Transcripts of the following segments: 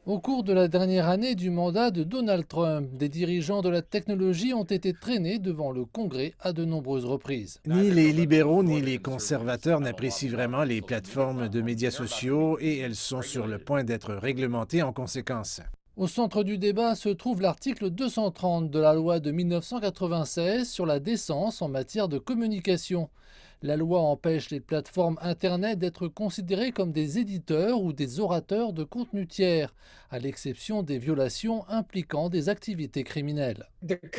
Au cours de la dernière année du mandat de Donald Trump, des dirigeants de la technologie ont été traînés devant le Congrès à de nombreuses reprises. Ni les libéraux ni les conservateurs n'apprécient vraiment les plateformes de médias sociaux et elles sont sur le point d'être réglementées en conséquence. Au centre du débat se trouve l'article 230 de la loi de 1996 sur la décence en matière de communication. La loi empêche les plateformes Internet d'être considérées comme des éditeurs ou des orateurs de contenu tiers, à l'exception des violations impliquant des activités criminelles.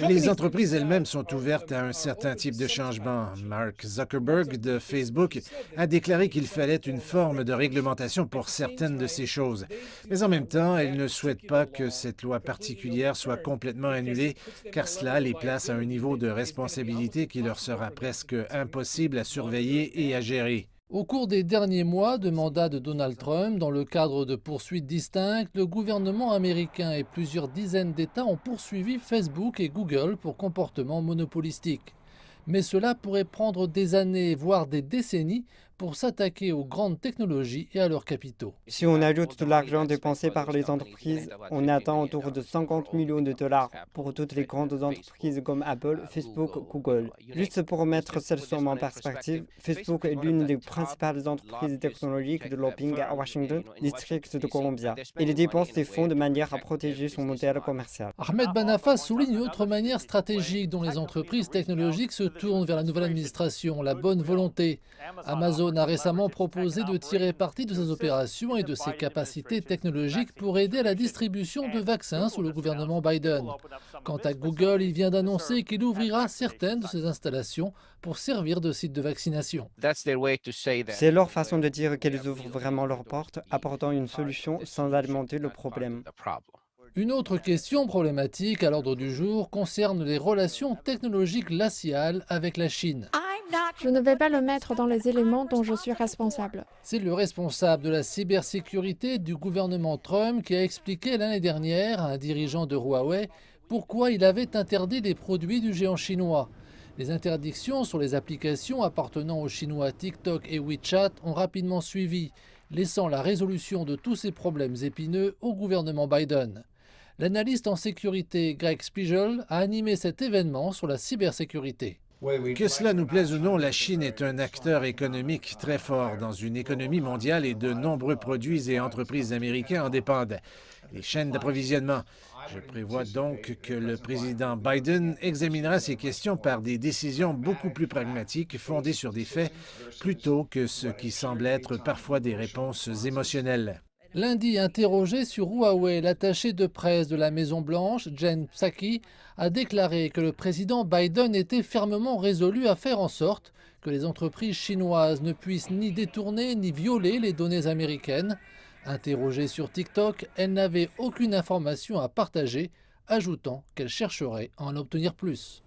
Les entreprises elles-mêmes sont ouvertes à un certain type de changement. Mark Zuckerberg de Facebook a déclaré qu'il fallait une forme de réglementation pour certaines de ces choses. Mais en même temps, elle ne souhaite pas que cette loi particulière soit complètement annulée, car cela les place à un niveau de responsabilité qui leur sera presque impossible à surveiller et à gérer. Au cours des derniers mois de mandat de Donald Trump, dans le cadre de poursuites distinctes, le gouvernement américain et plusieurs dizaines d'États ont poursuivi Facebook et Google pour comportement monopolistique. Mais cela pourrait prendre des années, voire des décennies, pour s'attaquer aux grandes technologies et à leurs capitaux. Si on ajoute tout l'argent dépensé par les entreprises, on atteint autour de 50 millions de dollars pour toutes les grandes entreprises comme Apple, Facebook, Google. Juste pour mettre cette somme en perspective, Facebook est l'une des principales entreprises technologiques de lobbying à Washington, district de Columbia. Il dépense des fonds de manière à protéger son modèle commercial. Ahmed Banafa souligne une autre manière stratégique dont les entreprises technologiques se tournent vers la nouvelle administration, la bonne volonté. Amazon a récemment proposé de tirer parti de ses opérations et de ses capacités technologiques pour aider à la distribution de vaccins sous le gouvernement Biden. Quant à Google, il vient d'annoncer qu'il ouvrira certaines de ses installations pour servir de site de vaccination. C'est leur façon de dire qu'elles ouvrent vraiment leurs portes, apportant une solution sans alimenter le problème. Une autre question problématique à l'ordre du jour concerne les relations technologiques glaciales avec la Chine. Je ne vais pas le mettre dans les éléments dont je suis responsable. C'est le responsable de la cybersécurité du gouvernement Trump qui a expliqué l'année dernière à un dirigeant de Huawei pourquoi il avait interdit les produits du géant chinois. Les interdictions sur les applications appartenant aux Chinois TikTok et WeChat ont rapidement suivi, laissant la résolution de tous ces problèmes épineux au gouvernement Biden. L'analyste en sécurité Greg Spiegel a animé cet événement sur la cybersécurité. Que cela nous plaise ou non, la Chine est un acteur économique très fort dans une économie mondiale et de nombreux produits et entreprises américains en dépendent. Les chaînes d'approvisionnement. Je prévois donc que le président Biden examinera ces questions par des décisions beaucoup plus pragmatiques fondées sur des faits plutôt que ce qui semble être parfois des réponses émotionnelles. Lundi, interrogé sur Huawei, l'attaché de presse de la Maison-Blanche, Jen Psaki, a déclaré que le président Biden était fermement résolu à faire en sorte que les entreprises chinoises ne puissent ni détourner ni violer les données américaines. Interrogée sur TikTok, elle n'avait aucune information à partager, ajoutant qu'elle chercherait à en obtenir plus.